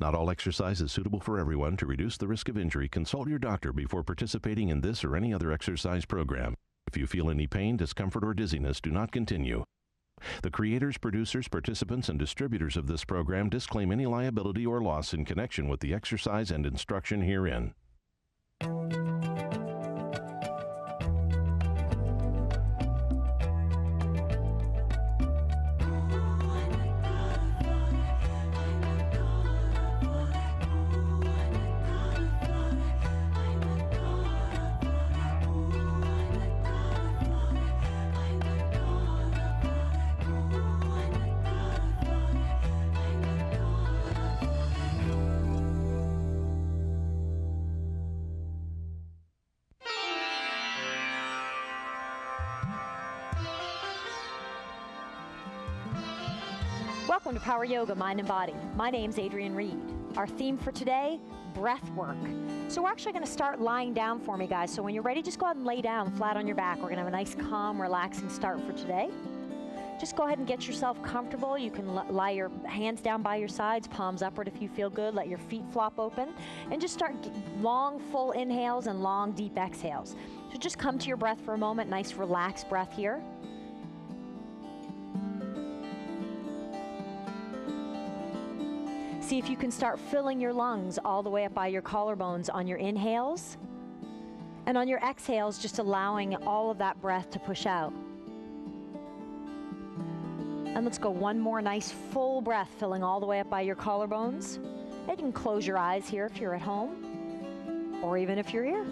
Not all exercise is suitable for everyone. To reduce the risk of injury, consult your doctor before participating in this or any other exercise program. If you feel any pain, discomfort, or dizziness, do not continue. The creators, producers, participants, and distributors of this program disclaim any liability or loss in connection with the exercise and instruction herein. Welcome to Power Yoga, Mind and Body. My name's Adrienne Reed. Our theme for today, breath work. So we're actually going to start lying down for me, guys. So when you're ready, just go ahead and lay down flat on your back. We're going to have a nice, calm, relaxing start for today. Just go ahead and get yourself comfortable. You can lie your hands down by your sides, palms upward if you feel good. Let your feet flop open. And just start long, full inhales and long, deep exhales. So just come to your breath for a moment. Nice, relaxed breath here. See if you can start filling your lungs all the way up by your collarbones on your inhales. And on your exhales, just allowing all of that breath to push out. And let's go one more nice full breath, filling all the way up by your collarbones. And you can close your eyes here if you're at home, or even if you're here.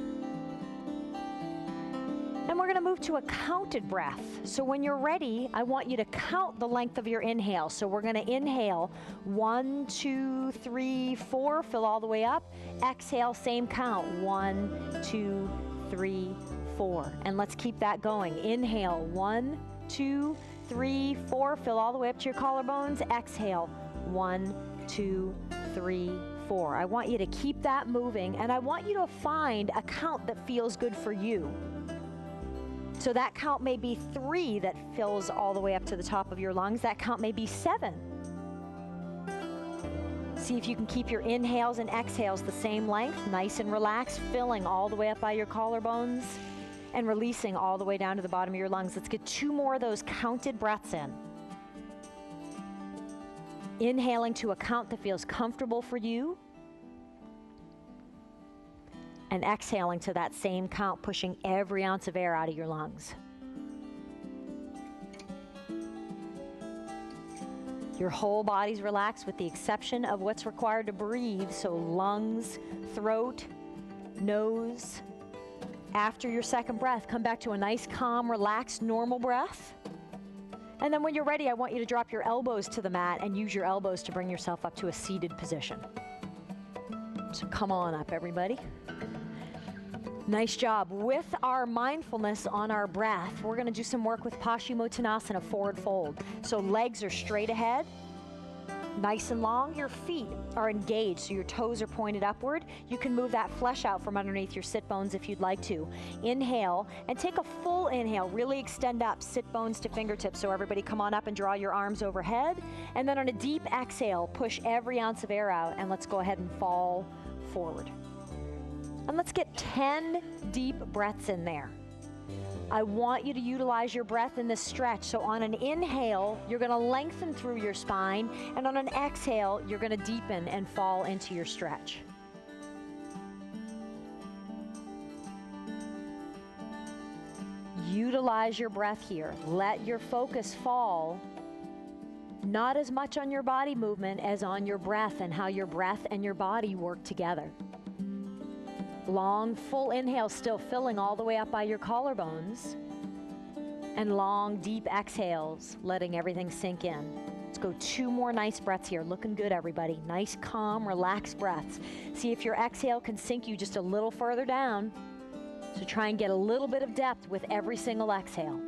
And we're going to move to a counted breath. So when you're ready, I want you to count the length of your inhale. So we're going to inhale 1, 2, 3, 4, fill all the way up. Exhale, same count, 1, 2, 3, 4. And let's keep that going. Inhale, 1, 2, 3, 4, fill all the way up to your collarbones. Exhale, 1, 2, 3, 4. I want you to keep that moving, and I want you to find a count that feels good for you. So that count may be 3 that fills all the way up to the top of your lungs. That count may be 7. See if you can keep your inhales and exhales the same length, nice and relaxed, filling all the way up by your collarbones and releasing all the way down to the bottom of your lungs. Let's get 2 more of those counted breaths in. Inhaling to a count that feels comfortable for you. And exhaling to that same count, pushing every ounce of air out of your lungs. Your whole body's relaxed with the exception of what's required to breathe, so lungs, throat, nose. After your second breath, come back to a nice, calm, relaxed, normal breath. And then when you're ready, I want you to drop your elbows to the mat and use your elbows to bring yourself up to a seated position. So come on up, everybody. Nice job. With our mindfulness on our breath, we're going to do some work with Paschimottanasana, forward fold. So legs are straight ahead, nice and long. Your feet are engaged, so your toes are pointed upward. You can move that flesh out from underneath your sit bones if you'd like to. Inhale, and take a full inhale. Really extend up, sit bones to fingertips. So everybody come on up and draw your arms overhead. And then on a deep exhale, push every ounce of air out, and let's go ahead and fall forward. And let's get 10 deep breaths in there. I want you to utilize your breath in this stretch. So on an inhale, you're going to lengthen through your spine, and on an exhale, you're going to deepen and fall into your stretch. Utilize your breath here. Let your focus fall not as much on your body movement as on your breath and how your breath and your body work together. Long, full inhale, still filling all the way up by your collarbones. And long, deep exhales, letting everything sink in. Let's go 2 more nice breaths here. Looking good, everybody. Nice, calm, relaxed breaths. See if your exhale can sink you just a little further down. So try and get a little bit of depth with every single exhale.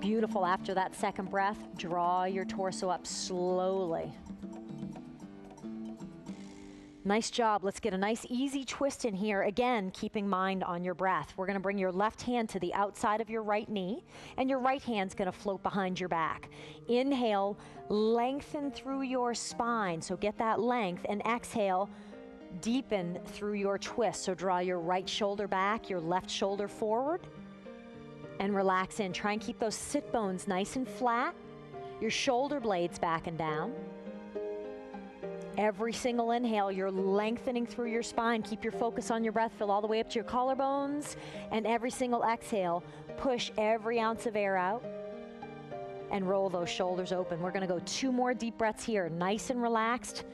Beautiful. After that second breath, draw your torso up slowly. Nice job. Let's get a nice easy twist in here. Again, keeping mind on your breath. We're going to bring your left hand to the outside of your right knee, and your right hand's going to float behind your back. Inhale, lengthen through your spine. So get that length, and exhale, deepen through your twist. So draw your right shoulder back, your left shoulder forward, and relax in. Try and keep those sit bones nice and flat. Your shoulder blades back and down. Every single inhale, you're lengthening through your spine. Keep your focus on your breath. Fill all the way up to your collarbones. And every single exhale, push every ounce of air out and roll those shoulders open. We're going to go 2 more deep breaths here. Nice and relaxed.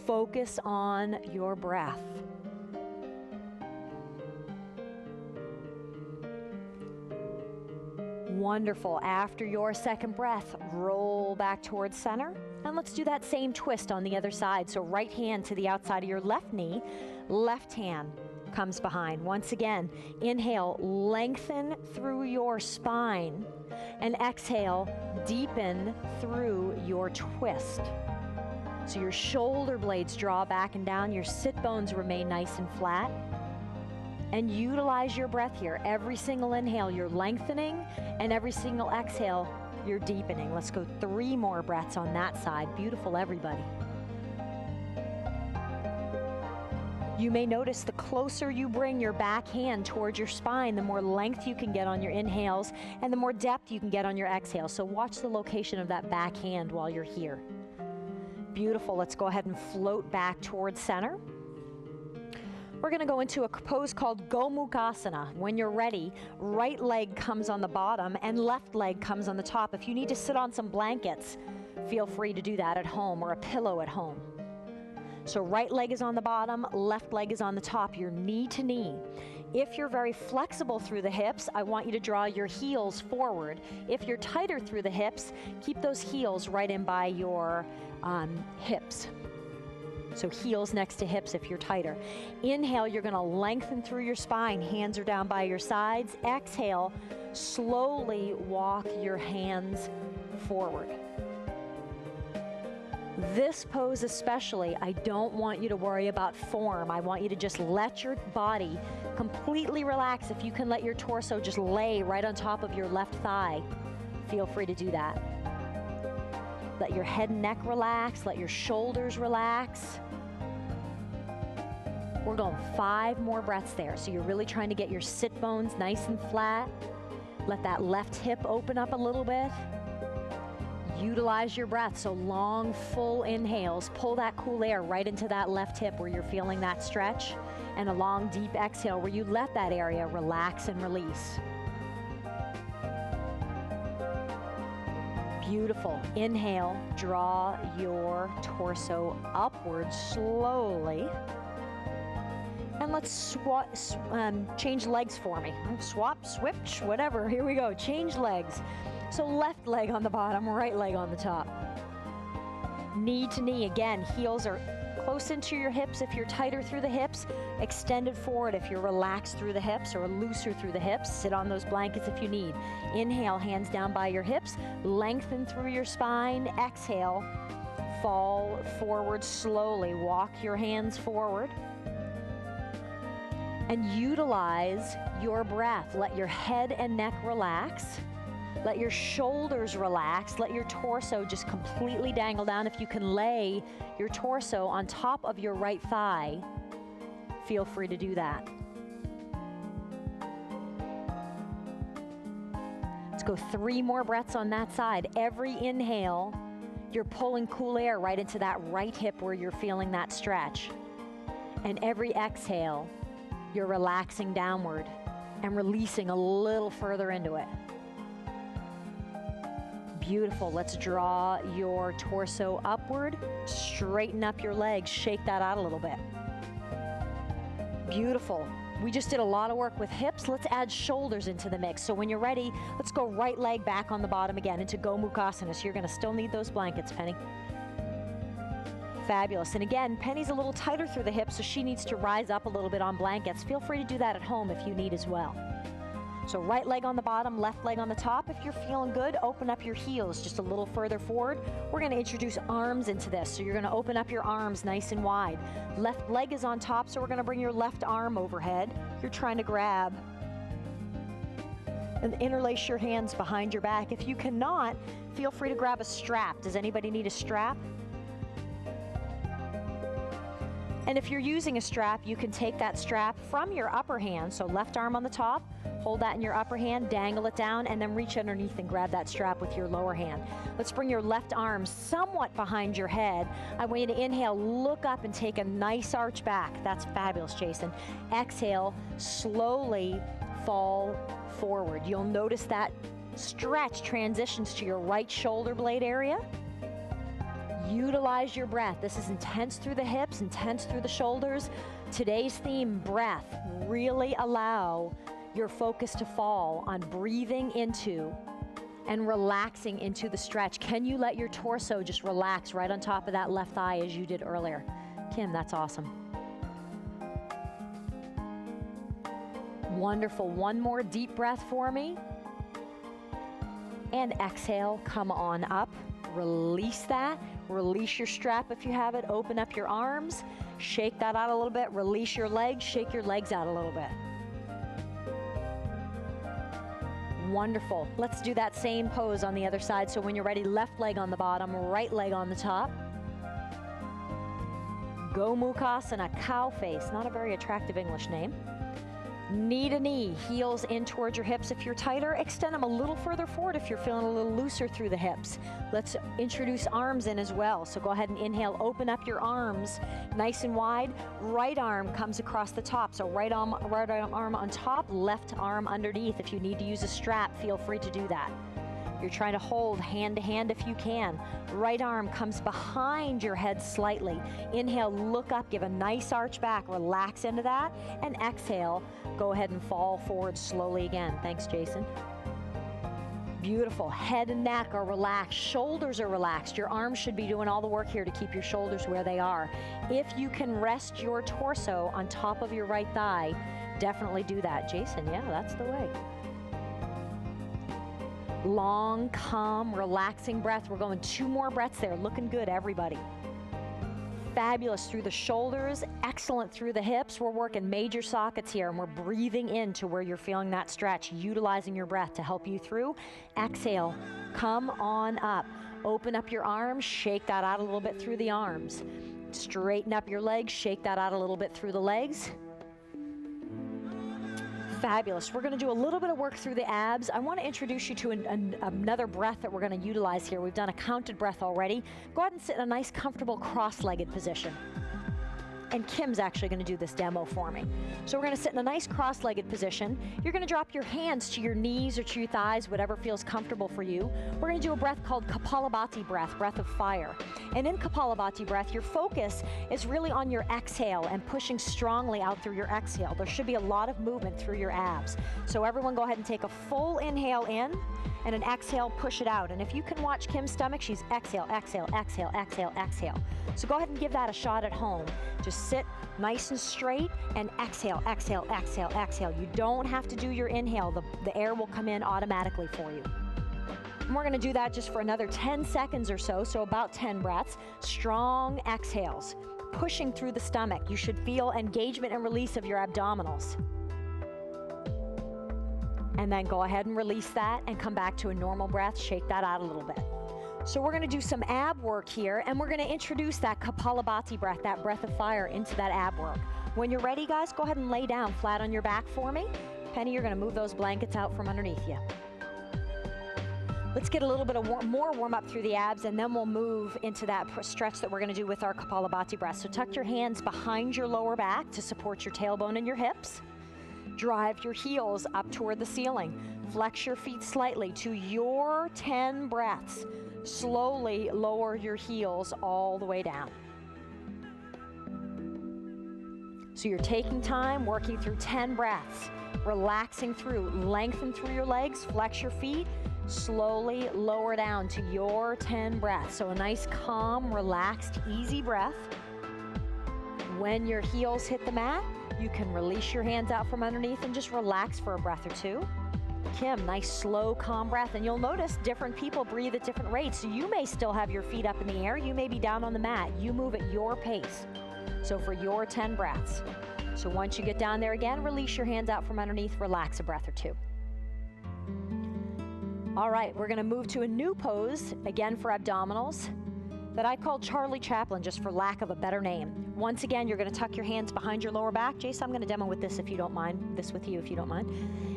Focus on your breath. Wonderful. After your second breath, roll back towards center. And let's do that same twist on the other side. So right hand to the outside of your left knee, left hand comes behind. Once again, inhale, lengthen through your spine, and exhale, deepen through your twist. So your shoulder blades draw back and down, your sit bones remain nice and flat. And utilize your breath here. Every single inhale, you're lengthening, and every single exhale, you're deepening. Let's go 3 more breaths on that side. Beautiful, everybody. You may notice the closer you bring your back hand towards your spine, the more length you can get on your inhales, and the more depth you can get on your exhales. So watch the location of that back hand while you're here. Beautiful. Let's go ahead and float back towards center. We're going to go into a pose called Gomukhasana. When you're ready, right leg comes on the bottom and left leg comes on the top. If you need to sit on some blankets, feel free to do that at home, or a pillow at home. So right leg is on the bottom, left leg is on the top, your knee to knee. If you're very flexible through the hips, I want you to draw your heels forward. If you're tighter through the hips, keep those heels right in by your hips. So heels next to hips if you're tighter. Inhale, you're going to lengthen through your spine. Hands are down by your sides. Exhale, slowly walk your hands forward. This pose especially, I don't want you to worry about form. I want you to just let your body completely relax. If you can let your torso just lay right on top of your left thigh, feel free to do that. Let your head and neck relax. Let your shoulders relax. We're going 5 more breaths there. So you're really trying to get your sit bones nice and flat. Let that left hip open up a little bit. Utilize your breath. So long, full inhales. Pull that cool air right into that left hip where you're feeling that stretch. And a long, deep exhale where you let that area relax and release. Beautiful. Inhale, draw your torso upward slowly. And let's change legs for me. Swap, switch, whatever. Here we go. Change legs. So left leg on the bottom, right leg on the top. Knee to knee. Again, heels are close into your hips if you're tighter through the hips. Extended forward if you're relaxed through the hips or looser through the hips. Sit on those blankets if you need. Inhale, hands down by your hips. Lengthen through your spine. Exhale, fall forward slowly. Walk your hands forward. And utilize your breath. Let your head and neck relax. Let your shoulders relax. Let your torso just completely dangle down. If you can lay your torso on top of your right thigh, feel free to do that. Let's go 3 more breaths on that side. Every inhale, you're pulling cool air right into that right hip where you're feeling that stretch. And every exhale, you're relaxing downward and releasing a little further into it. Beautiful. Let's draw your torso upward. Straighten up your legs. Shake that out a little bit. Beautiful. We just did a lot of work with hips. Let's add shoulders into the mix. So when you're ready, let's go right leg back on the bottom again into Gomukhasana. So you're going to still need those blankets, Penny. Fabulous. And again, Penny's a little tighter through the hips, so she needs to rise up a little bit on blankets. Feel free to do that at home if you need as well. So right leg on the bottom, left leg on the top. If you're feeling good, open up your heels just a little further forward. We're gonna introduce arms into this. So you're gonna open up your arms nice and wide. Left leg is on top, so we're gonna bring your left arm overhead. You're trying to grab and interlace your hands behind your back. If you cannot, feel free to grab a strap. Does anybody need a strap? And if you're using a strap, you can take that strap from your upper hand, so left arm on the top, hold that in your upper hand, dangle it down, and then reach underneath and grab that strap with your lower hand. Let's bring your left arm somewhat behind your head. I want you to inhale, look up, and take a nice arch back. That's fabulous, Jason. Exhale, slowly fall forward. You'll notice that stretch transitions to your right shoulder blade area. Utilize your breath. This is intense through the hips, intense through the shoulders. Today's theme, breath. Really allow your focus to fall on breathing into and relaxing into the stretch. Can you let your torso just relax right on top of that left thigh as you did earlier? Kim, that's awesome. Wonderful. One more deep breath for me. And exhale, come on up. Release that. Release your strap if you have it. Open up your arms. Shake that out a little bit. Release your legs. Shake your legs out a little bit. Wonderful. Let's do that same pose on the other side. So when you're ready, left leg on the bottom, right leg on the top. Gomukhasana, cow face. Not a very attractive English name. Knee to knee, heels in towards your hips. If you're tighter, extend them a little further forward if you're feeling a little looser through the hips. Let's introduce arms in as well. So go ahead and inhale, open up your arms nice and wide. Right arm comes across the top. So right arm on top, left arm underneath. If you need to use a strap, feel free to do that. You're trying to hold hand to hand if you can. Right arm comes behind your head slightly. Inhale, look up, give a nice arch back, relax into that, and exhale, go ahead and fall forward slowly again. Thanks, Jason. Beautiful. Head and neck are relaxed. Shoulders are relaxed. Your arms should be doing all the work here to keep your shoulders where they are. If you can rest your torso on top of your right thigh, definitely do that. Jason, yeah, that's the way. Long, calm, relaxing breath. We're going 2 more breaths there. Looking good, everybody. Fabulous through the shoulders, excellent through the hips. We're working major sockets here, and we're breathing into where you're feeling that stretch, utilizing your breath to help you through. Exhale, come on up. Open up your arms, shake that out a little bit through the arms. Straighten up your legs, shake that out a little bit through the legs. Fabulous. We're going to do a little bit of work through the abs. I want to introduce you to another breath that we're going to utilize here. We've done a counted breath already. Go ahead and sit in a nice, comfortable cross-legged position. And Kim's actually going to do this demo for me. So we're going to sit in a nice cross-legged position. You're going to drop your hands to your knees or to your thighs, whatever feels comfortable for you. We're going to do a breath called Kapalbhati breath, breath of fire. And in Kapalbhati breath, your focus is really on your exhale and pushing strongly out through your exhale. There should be a lot of movement through your abs. So everyone go ahead and take a full inhale in and an exhale, push it out. And if you can watch Kim's stomach, she's exhale, exhale, exhale, exhale, exhale. So go ahead and give that a shot at home. Just sit nice and straight and exhale, exhale, exhale, exhale. You don't have to do your inhale. The air will come in automatically for you. And we're gonna do that just for another 10 seconds or so, so about 10 breaths. Strong exhales, pushing through the stomach. You should feel engagement and release of your abdominals. And then go ahead and release that and come back to a normal breath. Shake that out a little bit. So we're gonna do some ab work here, and we're gonna introduce that Kapalbhati breath, that breath of fire, into that ab work. When you're ready, guys, go ahead and lay down flat on your back for me. Penny, you're gonna move those blankets out from underneath you. Let's get a little bit of more warm up through the abs, and then we'll move into that stretch that we're gonna do with our Kapalbhati breath. So tuck your hands behind your lower back to support your tailbone and your hips. Drive your heels up toward the ceiling. Flex your feet slightly to your 10 breaths. Slowly lower your heels all the way down. So you're taking time, working through 10 breaths, relaxing through, lengthen through your legs, flex your feet, slowly lower down to your 10 breaths. So a nice, calm, relaxed, easy breath. When your heels hit the mat, you can release your hands out from underneath and just relax for a breath or two. Kim, nice slow, calm breath. And you'll notice different people breathe at different rates. So you may still have your feet up in the air. You may be down on the mat. You move at your pace. So for your 10 breaths. So once you get down there again, release your hands out from underneath, relax a breath or two. All right, we're gonna move to a new pose, again for abdominals, that I call Charlie Chaplin, just for lack of a better name. Once again, you're gonna tuck your hands behind your lower back. Jason, I'm gonna demo with this if you don't mind, this with you if you don't mind.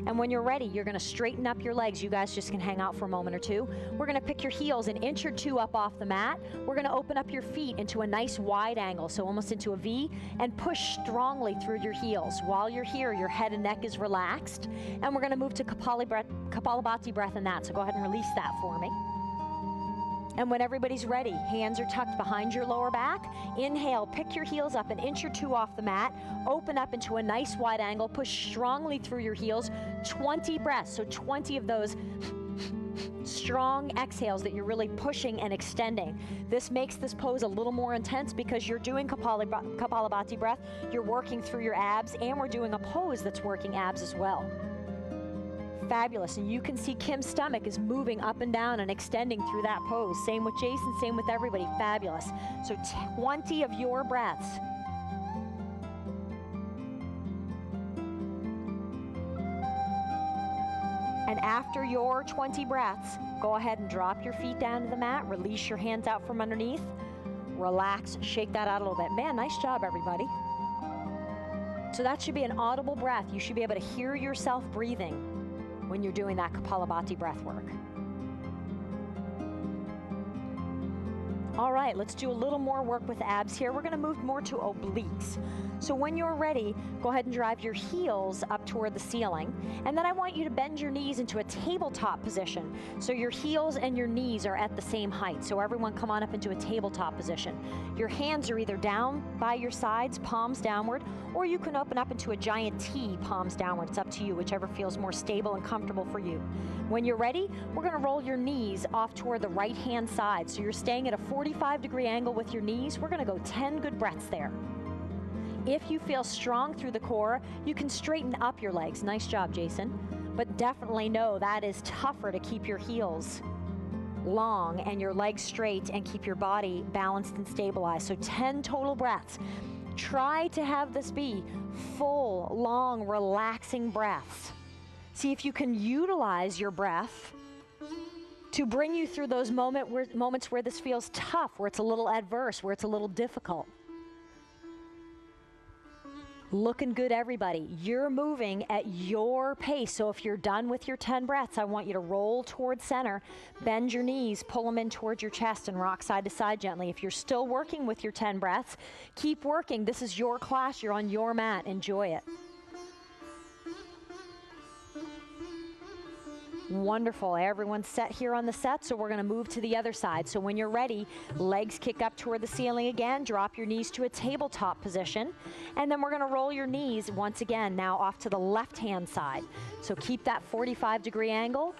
And when you're ready, you're gonna straighten up your legs. You guys just can hang out for a moment or two. We're gonna pick your heels an inch or two up off the mat. We're gonna open up your feet into a nice wide angle, so almost into a V, and push strongly through your heels. While you're here, your head and neck is relaxed. And we're gonna move to Kapalbhati breath in that, so go ahead and release that for me. And when everybody's ready, hands are tucked behind your lower back. Inhale, pick your heels up an inch or two off the mat. Open up into a nice wide angle. Push strongly through your heels. 20 breaths, so 20 of those strong exhales that you're really pushing and extending. This makes this pose a little more intense because you're doing Kapalbhati breath. You're working through your abs, and we're doing a pose that's working abs as well. Fabulous, and you can see Kim's stomach is moving up and down and extending through that pose. Same with Jason, same with everybody. Fabulous. So 20 of your breaths. And after your 20 breaths, go ahead and drop your feet down to the mat, release your hands out from underneath, relax, shake that out a little bit. Man, nice job, everybody. So that should be an audible breath. You should be able to hear yourself breathing when you're doing that Kapalbhati breath work. All right, let's do a little more work with abs here. We're gonna move more to obliques. So when you're ready, go ahead and drive your heels up toward the ceiling. And then I want you to bend your knees into a tabletop position. So your heels and your knees are at the same height. So everyone come on up into a tabletop position. Your hands are either down by your sides, palms downward, or you can open up into a giant T, palms downward. It's up to you, whichever feels more stable and comfortable for you. When you're ready, we're gonna roll your knees off toward the right-hand side. So you're staying at a 45-degree angle with your knees. We're gonna go 10 good breaths there. If you feel strong through the core, you can straighten up your legs. Nice job, Jason. But definitely know that is tougher to keep your heels long and your legs straight and keep your body balanced and stabilized. So 10 total breaths. Try to have this be full, long, relaxing breaths. See if you can utilize your breath to bring you through those moments where this feels tough, where it's a little adverse, where it's a little difficult. Looking good, everybody. You're moving at your pace. So if you're done with your 10 breaths, I want you to roll towards center, bend your knees, pull them in towards your chest, and rock side to side gently. If you're still working with your 10 breaths, keep working. This is your class. You're on your mat. Enjoy it. Wonderful. Everyone's set here on the set, so we're going to move to the other side. So when you're ready, legs kick up toward the ceiling again, drop your knees to a tabletop position, and then we're going to roll your knees once again, now off to the left-hand side. So keep that 45-degree angle.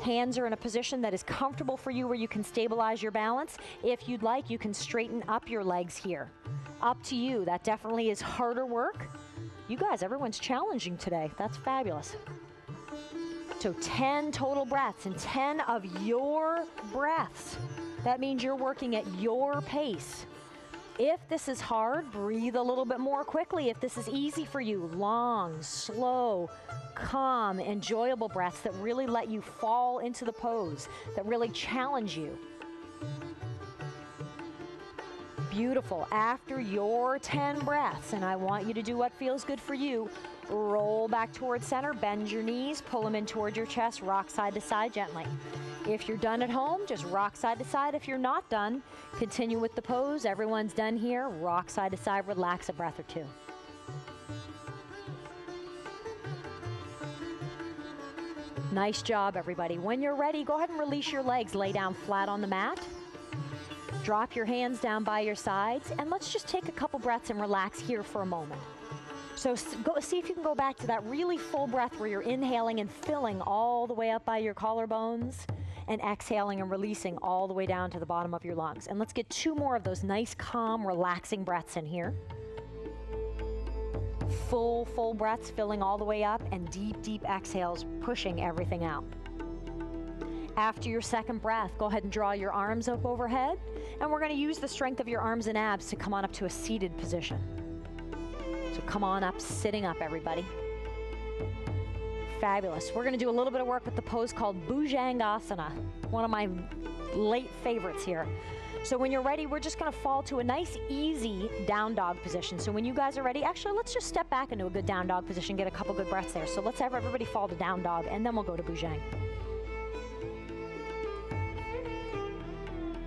Hands are in a position that is comfortable for you where you can stabilize your balance. If you'd like, you can straighten up your legs here. Up to you. That definitely is harder work. You guys, everyone's challenging today. That's fabulous. So 10 total breaths, and 10 of your breaths. That means you're working at your pace. If this is hard, breathe a little bit more quickly. If this is easy for you, long, slow, calm, enjoyable breaths that really let you fall into the pose, that really challenge you. Beautiful. After your 10 breaths, and I want you to do what feels good for you, roll back towards center, bend your knees, pull them in towards your chest, rock side to side gently. If you're done at home, just rock side to side. If you're not done, continue with the pose. Everyone's done here. Rock side to side, relax a breath or two. Nice job, everybody. When you're ready, go ahead and release your legs. Lay down flat on the mat. Drop your hands down by your sides, and let's just take a couple breaths and relax here for a moment. So go, see if you can go back to that really full breath where you're inhaling and filling all the way up by your collarbones and exhaling and releasing all the way down to the bottom of your lungs. And let's get 2 more of those nice, calm, relaxing breaths in here. Full breaths filling all the way up, and deep, deep exhales pushing everything out. After your second breath, go ahead and draw your arms up overhead, and we're going to use the strength of your arms and abs to come on up to a seated position. So come on up, sitting up, everybody. Fabulous. We're going to do a little bit of work with the pose called Bhujangasana, one of my late favorites here. So when you're ready, we're just going to fall to a nice, easy down dog position. So when you guys are ready, actually, let's just step back into a good down dog position, get a couple good breaths there. So let's have everybody fall to down dog, and then we'll go to Bhujang.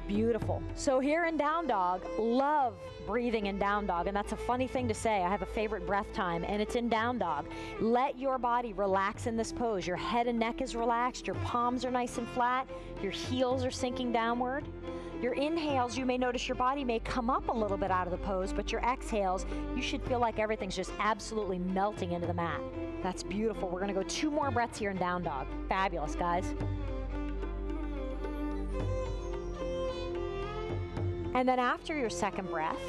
Beautiful. So here in down dog, love breathing in down dog, and that's a funny thing to say. I have a favorite breath time, and it's in down dog. Let your body relax in this pose. Your head and neck is relaxed, your palms are nice and flat, your heels are sinking downward. Your inhales, you may notice your body may come up a little bit out of the pose, but your exhales, you should feel like everything's just absolutely melting into the mat. That's beautiful. We're gonna go 2 more breaths here in down dog. Fabulous, guys. And then after your second breath,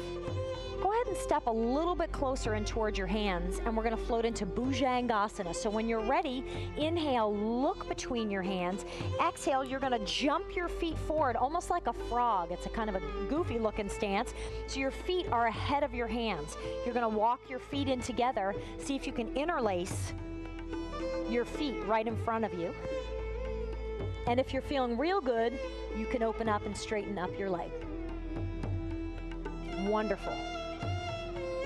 go ahead and step a little bit closer in towards your hands, and we're going to float into Bhujangasana. So when you're ready, inhale, look between your hands. Exhale, you're going to jump your feet forward, almost like a frog. It's a kind of a goofy looking stance. So your feet are ahead of your hands. You're going to walk your feet in together. See if you can interlace your feet right in front of you. And if you're feeling real good, you can open up and straighten up your leg. Wonderful.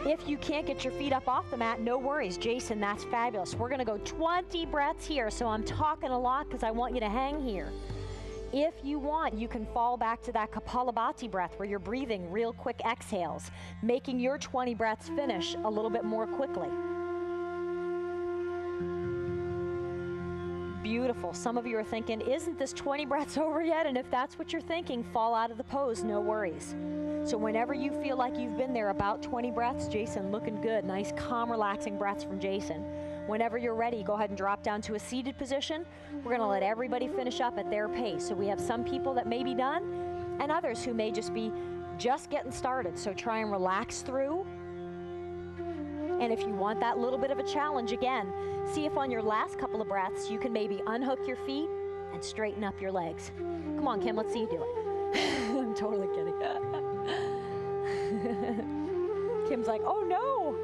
If you can't get your feet up off the mat, no worries. Jason, that's fabulous. We're going to go 20 breaths here, so I'm talking a lot because I want you to hang here. If you want, you can fall back to that Kapalbhati breath where you're breathing real quick exhales, making your 20 breaths finish a little bit more quickly. Beautiful. Some of you are thinking, isn't this 20 breaths over yet? And if that's what you're thinking, fall out of the pose, no worries. So whenever you feel like you've been there about 20 breaths, Jason, looking good. Nice, calm, relaxing breaths from Jason. Whenever you're ready, go ahead and drop down to a seated position. We're going to let everybody finish up at their pace. So we have some people that may be done and others who may just be getting started. So try and relax through. And if you want that little bit of a challenge, again, see if on your last couple of breaths you can maybe unhook your feet and straighten up your legs. Come on, Kim, let's see you do it. I'm totally kidding. Kim's like, oh no.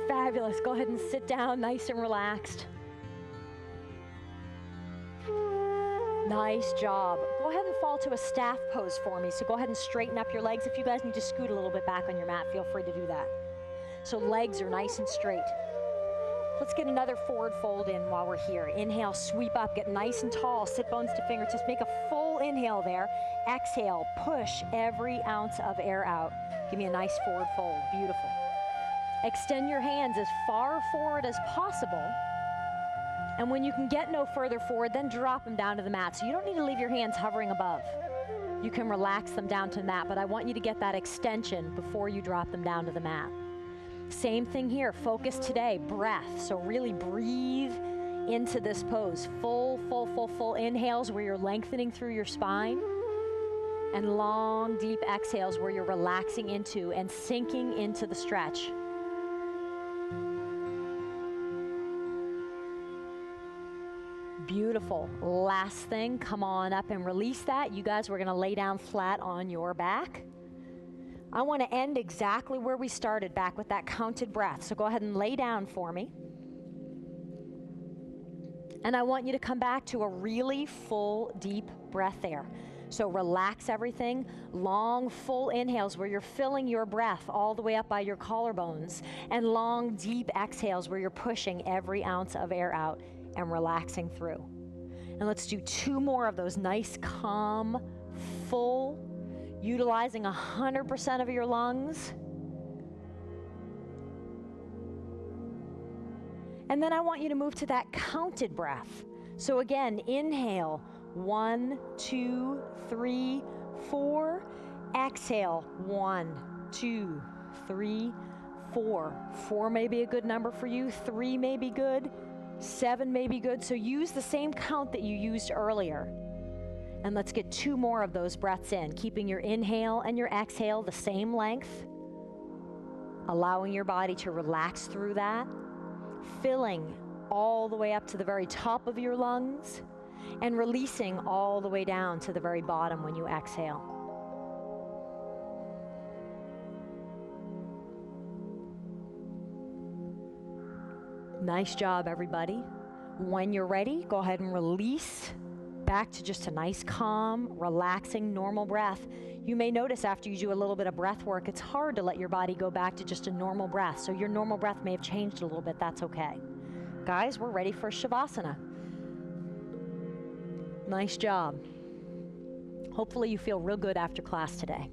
Fabulous. Go ahead and sit down nice and relaxed. Nice job. Go ahead and fall to a staff pose for me. So go ahead and straighten up your legs. If you guys need to scoot a little bit back on your mat, feel free to do that. So legs are nice and straight. Let's get another forward fold in while we're here. Inhale, sweep up, get nice and tall, sit bones to fingertips, make a full inhale there. Exhale, push every ounce of air out. Give me a nice forward fold, beautiful. Extend your hands as far forward as possible. And when you can get no further forward, then drop them down to the mat. So you don't need to leave your hands hovering above. You can relax them down to the mat, but I want you to get that extension before you drop them down to the mat. Same thing here, focus today, breath. So really breathe into this pose. Full inhales where you're lengthening through your spine, and long, deep exhales where you're relaxing into and sinking into the stretch. Beautiful. Last thing, come on up and release that. You guys, we're gonna lay down flat on your back. I want to end exactly where we started, back with that counted breath. So go ahead and lay down for me. And I want you to come back to a really full, deep breath there. So relax everything. Long, full inhales where you're filling your breath all the way up by your collarbones. And long, deep exhales where you're pushing every ounce of air out and relaxing through. And let's do 2 more of those nice, calm, full, utilizing 100% of your lungs. And then I want you to move to that counted breath. So again, inhale, 1, 2, 3, 4. Exhale, 1, 2, 3, 4. 4 may be a good number for you. 3 may be good. 7 may be good. So use the same count that you used earlier. And let's get 2 more of those breaths in, keeping your inhale and your exhale the same length. allowing your body to relax through that, filling all the way up to the very top of your lungs, and releasing all the way down to the very bottom when you exhale. Nice job, everybody. When you're ready, go ahead and release back to just a nice, calm, relaxing, normal breath. You may notice after you do a little bit of breath work, it's hard to let your body go back to just a normal breath. So your normal breath may have changed a little bit. That's okay. Guys, we're ready for Shavasana. Nice job. Hopefully you feel real good after class today.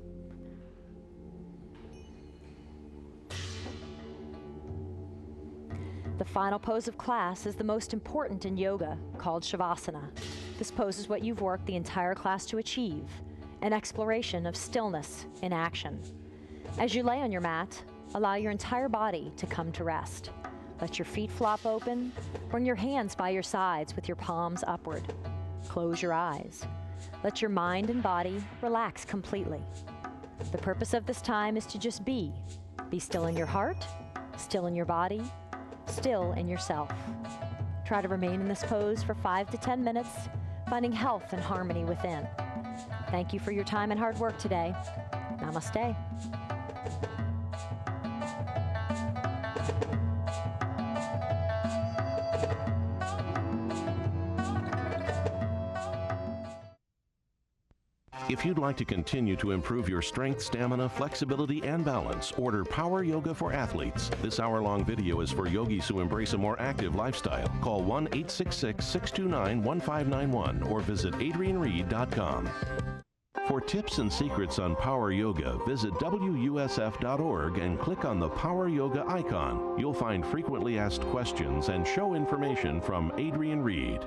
The final pose of class is the most important in yoga, called Shavasana. This pose is what you've worked the entire class to achieve, an exploration of stillness in action. As you lay on your mat, allow your entire body to come to rest. Let your feet flop open. Bring your hands by your sides with your palms upward. Close your eyes. Let your mind and body relax completely. The purpose of this time is to just be. Be still in your heart, still in your body, still in yourself. Try to remain in this pose for 5 to 10 minutes, finding health and harmony within. Thank you for your time and hard work today. Namaste. If you'd like to continue to improve your strength, stamina, flexibility, and balance, order Power Yoga for Athletes. This hour-long video is for yogis who embrace a more active lifestyle. Call 1-866-629-1591 or visit adrianreed.com. For tips and secrets on Power Yoga, visit WUSF.org and click on the Power Yoga icon. You'll find frequently asked questions and show information from Adrian Reed.